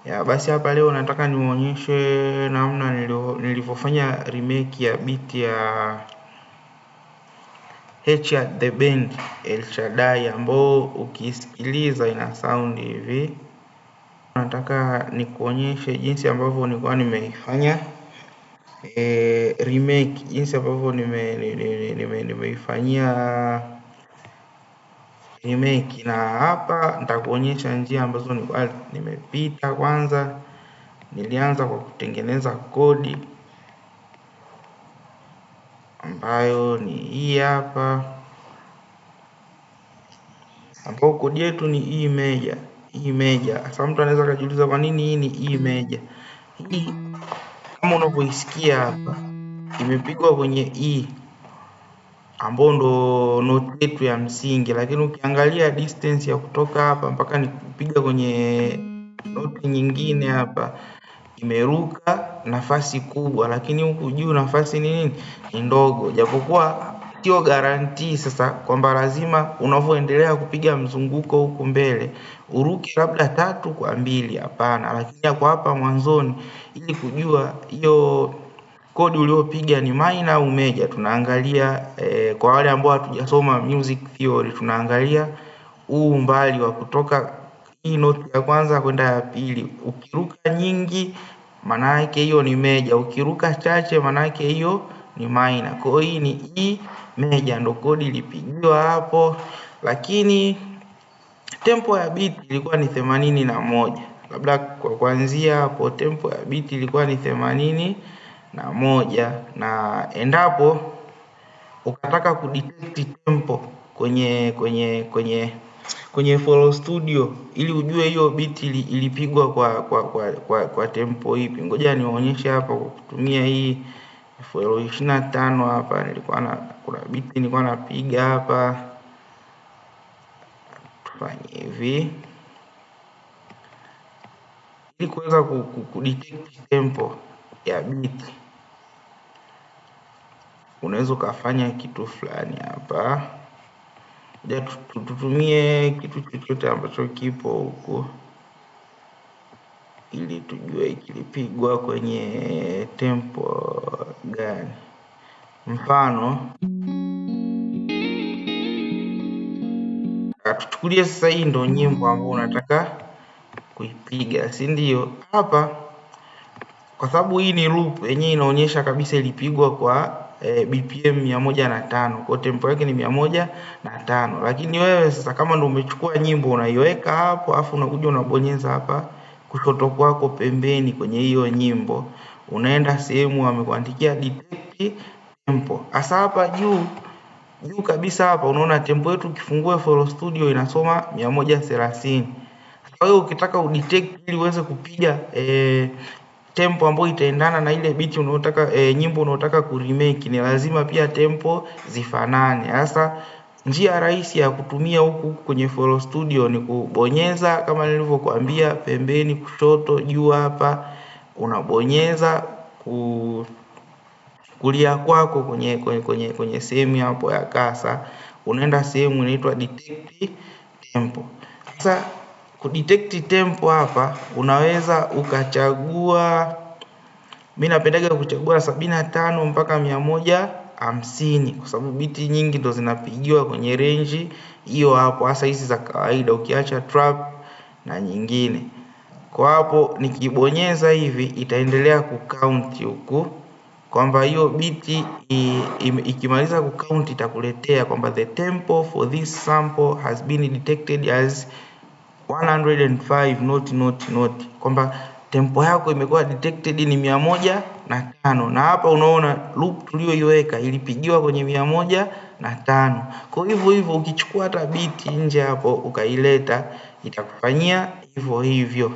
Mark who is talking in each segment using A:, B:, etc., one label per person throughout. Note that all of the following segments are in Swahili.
A: Ya basi hapa leo nataka niwaonyeshe namna nilivyofanya remake ya beat ya H at the Band El Shaddai, ambao ukisikiliza ina sound hivi. Nataka nikuonyeshe jinsi ambavyo nilikuwa nimeifanya remake, jinsi ambavyo nimeifanyia remake, na hapa nitakuonyesha njia ambazo nilikuwa nimepita. Kwanza nilianza kwa kutengeneza kodi ambayo ni hii hapa, ambapo kodi yetu ni E major. E major. Sasa mtu anaweza kujiuliza kwa nini hii ni E major? Hii kama unavyoisikia hapa imepigwa kwenye E ambao ndo note yetu ya msingi, lakini ukiangalia distance ya kutoka hapa mpaka ni kupiga kwenye note nyingine hapa imeruka nafasi kubwa, lakini huku juu nafasi ni nini? Ni ndogo, japokuwa sio guarantee sasa kwamba lazima unavyoendelea kupiga mzunguko huku mbele uruke labda 3 kwa 2. Hapana, lakini kwa hapa mwanzoni, ili kujua hiyo kodi uliopiga ni minor au major, tunaangalia kwa wale ambao hatujasoma music theory, tunaangalia huu umbali wa kutoka hii note ya kwanza kwenda ya pili. Ukiruka nyingi maana yake hiyo ni major, ukiruka chache maana yake hiyo ni minor. Kwa hiyo hii ni E major, ndo kodi ilipigiwa hapo, lakini tempo ya beat ilikuwa ni 81. Labda kwa kuanzia hapo tempo ya beat ilikuwa ni 81, na endapo ukataka kudetect tempo kwenye FL Studio ili ujue hiyo beat ilipigwa kwa tempo ipi, ngoja niwaonyeshe hapa kwa kutumia hii FL 25 hapa. Kuna beat nilikuwa napiga hapa, tufanye hivi ili kuweza kudetect tempo ya beat. Unaweza ukafanya kitu fulani hapa, tutumie kitu chochote ambacho kipo huku ili tujue kilipigwa kwenye tempo gani. Mfano tuchukulie sasa hii ndo nyimbo ambayo unataka kuipiga, si ndio? Hapa kwa sababu hii ni loop yenyewe inaonyesha kabisa ilipigwa kwa BPM 105, kwa tempo yake ni 105. Lakini wewe sasa kama ndo umechukua nyimbo unaiweka hapo, afu unakuja unabonyeza hapa kushoto kwako pembeni kwenye hiyo nyimbo, unaenda sehemu amekuandikia detect tempo. Hasa hapa juu kabisa hapa unaona tempo yetu, ukifungua FL Studio inasoma 130. Kwa hiyo ukitaka udetect ili uweze kupiga tempo ambayo itaendana na ile beat unayotaka, nyimbo unayotaka kuremake, ni lazima pia tempo zifanane. Sasa njia rahisi ya kutumia huku kwenye FL Studio ni kubonyeza kama nilivyokuambia pembeni kushoto juu hapa, unabonyeza kulia kwako kwenye sehemu hapo ya kasa, unaenda sehemu inaitwa detect tempo. Sasa kudetect tempo hapa unaweza ukachagua, mimi napendaga kuchagua 75 mpaka 150 kwa sababu biti nyingi ndo zinapigiwa kwenye range hiyo hapo, hasa hizi za kawaida ukiacha trap na nyingine. Kwa hapo nikibonyeza hivi itaendelea kucount huku kwamba hiyo biti ikimaliza kucount itakuletea kwamba the tempo for this sample has been detected as 105 kwamba tempo yako imekuwa detected ni 105. Na hapa unaona loop tuliyoiweka ilipigiwa kwenye 105. Kwa hivyo ukichukua hata beat nje hapo ukaileta itakufanyia hivyo hivyo.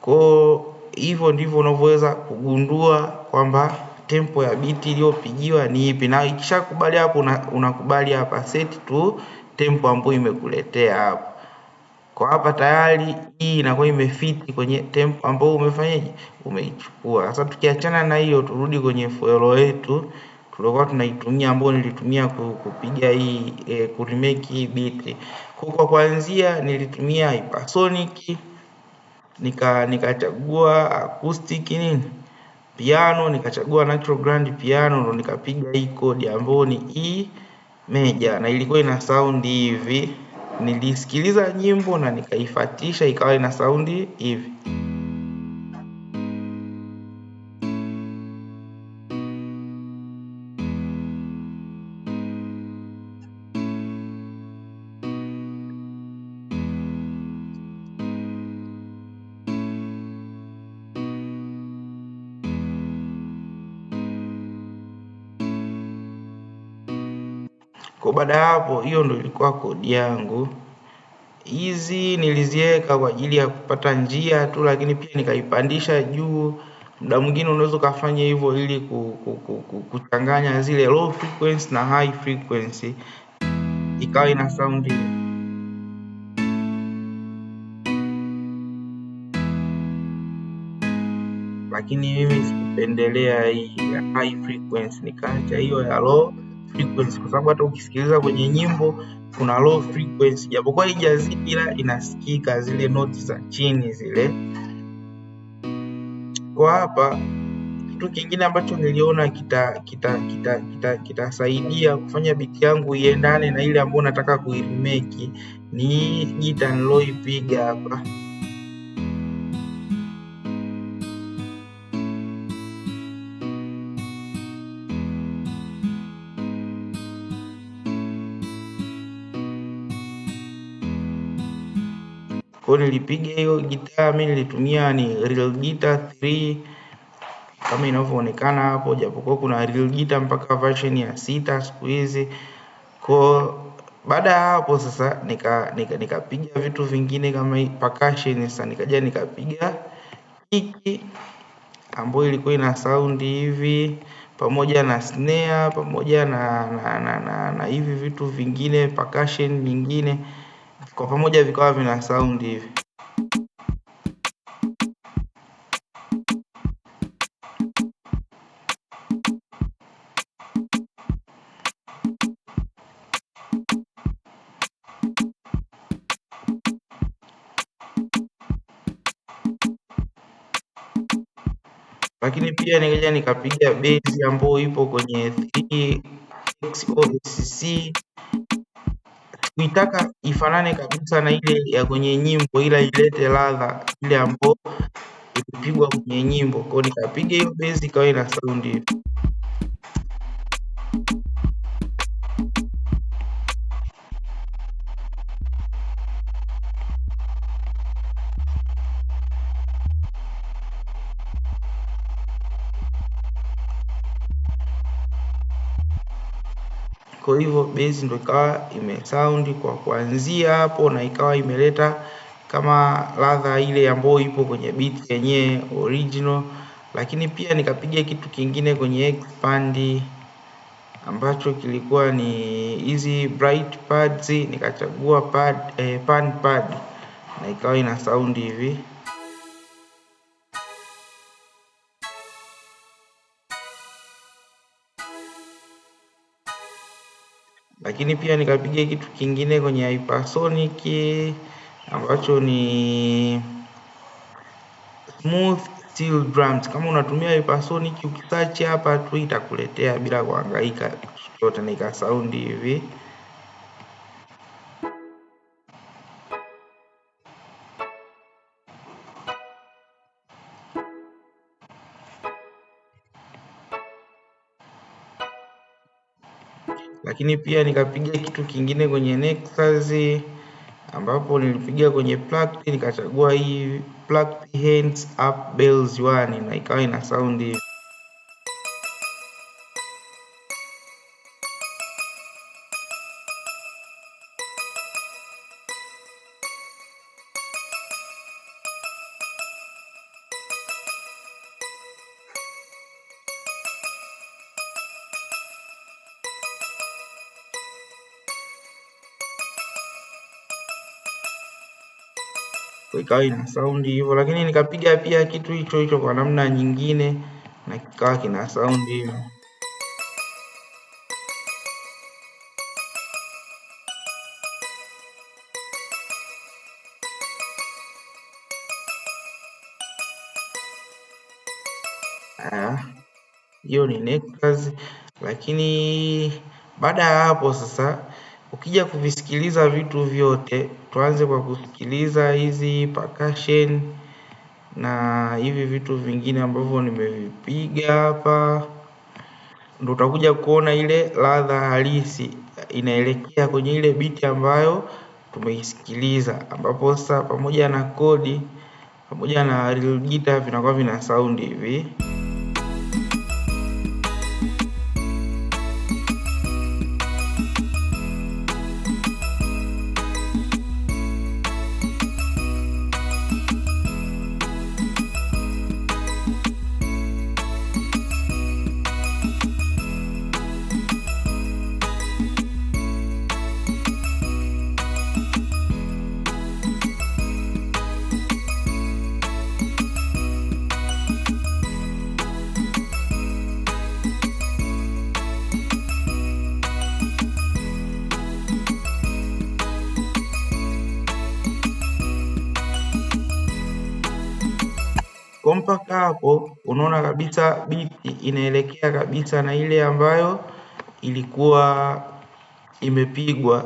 A: Kwa hivyo ndivyo unavyoweza kugundua kwamba tempo ya beat iliyopigiwa ni ipi, na ikishakubali hapo unakubali hapa set to tempo ambayo imekuletea hapo. Kwa hapa tayari hii inakuwa imefiti kwenye tempo ambayo umefanyaje, umeichukua. Sasa tukiachana na hiyo, turudi kwenye FL yetu tulikuwa tunaitumia, ambayo nilitumia kupiga hii kuremake hii beat. Kwa kuanzia nilitumia Hypersonic nikachagua acoustic nini piano, nikachagua natural grand piano, ndo nikapiga hii kodi ambayo ni E major, na ilikuwa ina sound hivi. Nilisikiliza nyimbo na nikaifatisha ikawa ina sound hivi. Kwa baada ya hapo, hiyo ndo ilikuwa kodi yangu. Hizi niliziweka kwa ajili ya kupata njia tu, lakini pia nikaipandisha juu. Muda mwingine unaweza ukafanya hivyo ili kuchanganya zile low frequency na high frequency ikawa ina sound. Lakini mimi sikupendelea hii ya high frequency, nikaacha hiyo ya low frequency, kwa sababu hata ukisikiliza kwenye nyimbo kuna low frequency, japokuwa haijazidi ila inasikika zile noti za chini zile. Kwa hapa kitu kingine ambacho niliona kitasaidia kufanya beat yangu iendane na ile ambayo nataka kuiremake ni gitaa niloipiga hapa. Kwa nilipiga hiyo gitaa, mimi nilitumia ni real guitar 3 kama inavyoonekana hapo, japokuwa kuna real guitar mpaka version ya 6 siku hizi. Kwa baada ya hapo sasa nikapiga vitu vingine kama percussion. Sasa nikaja nikapiga kick ambayo ilikuwa ina sound hivi, pamoja na snare, pamoja na hivi vitu vingine percussion nyingine, kwa pamoja vikawa vina sound hivi. Lakini pia nikaja nikapiga base ambayo ipo kwenye 3XOSC, kuitaka ifanane kabisa na ile ya kwenye nyimbo, ila ilete ladha ile ambayo ilipigwa kwenye nyimbo. Kwa nikapiga hiyo base ikawa ina sound hivi. Kwa hivyo base ndo ikawa imesound kwa kuanzia hapo, na ikawa imeleta kama ladha ile ambayo ipo kwenye beat yenyewe original. Lakini pia nikapiga kitu kingine kwenye expand ambacho kilikuwa ni hizi bright pads, nikachagua pan pad na ikawa ina sound hivi. Lakini pia nikapiga kitu kingine kwenye hypersonic ambacho ni smooth steel drums. Kama unatumia hypersonic ukisearch hapa tu itakuletea bila kuhangaika chochote, na ika sound hivi. Lakini pia nikapiga kitu kingine kwenye Nexus ambapo nilipiga kwenye plucked, nikachagua hii plucked hands up bells 1 na ikawa ina sound hivi. Kwa ikawa ina sound hivyo, lakini nikapiga pia kitu hicho hicho kwa namna nyingine na kikawa kina sound hivyo. hiyo ni Nectars. Lakini baada ya hapo sasa, ukija kuvisikiliza vitu vyote, tuanze kwa kusikiliza hizi percussion na hivi vitu vingine ambavyo nimevipiga hapa, ndo utakuja kuona ile ladha halisi inaelekea kwenye ile biti ambayo tumeisikiliza, ambapo sasa pamoja na kodi pamoja na real guitar vinakuwa vina sound hivi. Kwa mpaka hapo unaona kabisa biti inaelekea kabisa na ile ambayo ilikuwa imepigwa,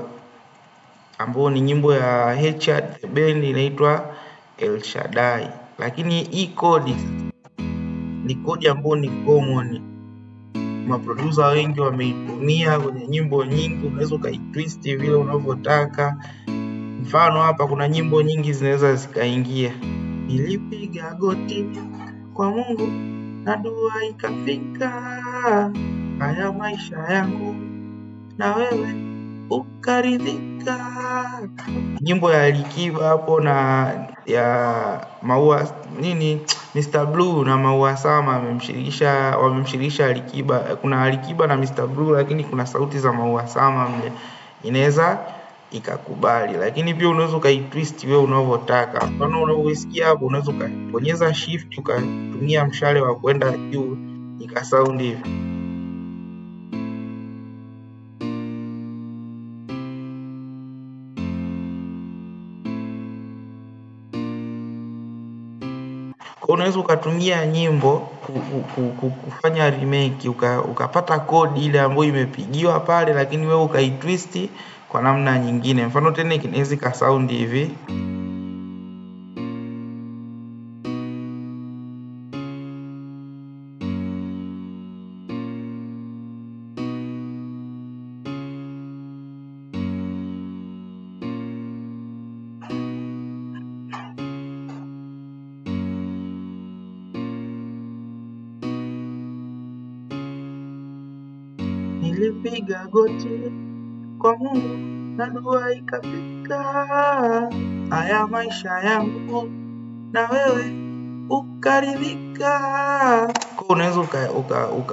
A: ambayo ni nyimbo ya H.R. The Band inaitwa El Shaddai. Lakini hii kodi ni kodi ambayo ni common, maproducer wengi wameitumia kwenye nyimbo nyingi, unaweza ukaitwist vile unavyotaka. Mfano hapa kuna nyimbo nyingi zinaweza zikaingia, nilipiga goti kwa Mungu na dua ikafika, haya maisha yangu na wewe ukaridhika. Nyimbo ya Alikiba hapo na ya Maua nini, Mr Blue na Maua Sama wamemshirikisha Alikiba. Kuna Alikiba na Mr Blue, lakini kuna sauti za Maua Sama mle, inaweza ikakubali. Lakini pia unaweza ukaitwist wewe unavyotaka. Mfano unavyosikia hapo, unaweza ukabonyeza shift ukatumia mshale wa kwenda juu ikasound hivi. Kwa unaweza ukatumia nyimbo kufanya remake, ukapata kodi ile ambayo imepigiwa pale, lakini wewe ukaitwist kwa namna nyingine. Mfano tena inaweza ka sound hivi. Nilipiga goti kwa Mungu na dua ikafika, haya maisha yangu na wewe ukaridhika. Kwa unaweza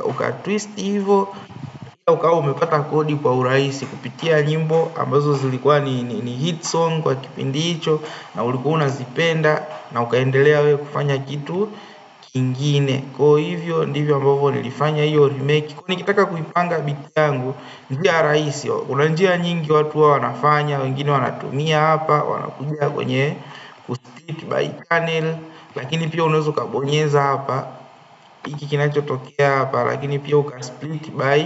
A: uka twist hivyo, ukawa umepata kodi kwa urahisi kupitia nyimbo ambazo zilikuwa ni hit song kwa kipindi hicho na ulikuwa unazipenda, na ukaendelea wewe kufanya kitu kingine. Kwa hivyo ndivyo ambavyo nilifanya hiyo remake. Kwa nikitaka kuipanga beat yangu, njia rahisi, kuna njia nyingi watu wao wanafanya, wengine wanatumia hapa, wanakuja kwenye split by channel, lakini pia unaweza ukabonyeza hapa hiki kinachotokea hapa, lakini pia ukasplit by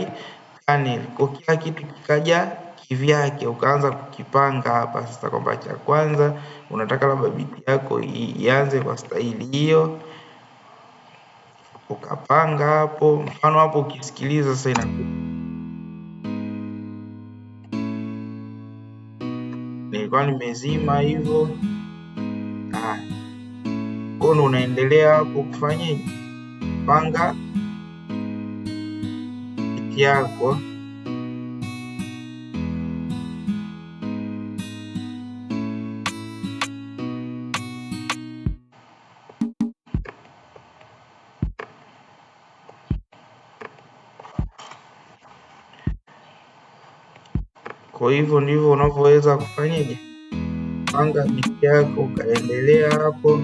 A: channel. Kwa kila kitu kikaja kivyake, ukaanza kukipanga hapa sasa, kwamba cha kwanza unataka labda beat yako ianze kwa staili hiyo, ukapanga hapo. Mfano hapo ukisikiliza sasa nilikuwa nimezima hivyo. Kono unaendelea hapo kufanya panga beat yako. Kwa hivyo ndivyo unavyoweza kufanyaje, panga beat yako ukaendelea hapo.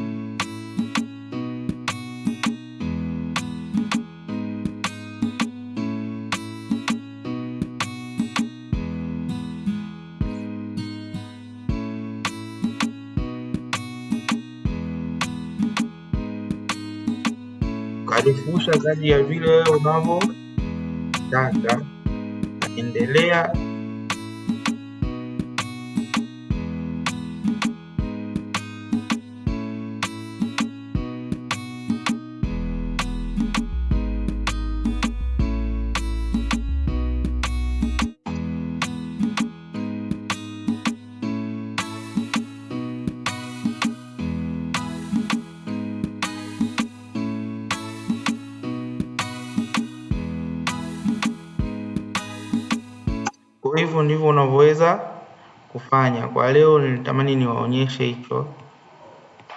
A: narefusha kadri ya vile wewe unavyotaka, naendelea. Kwa hivyo ndivyo unavyoweza kufanya. Kwa leo nilitamani niwaonyeshe hicho.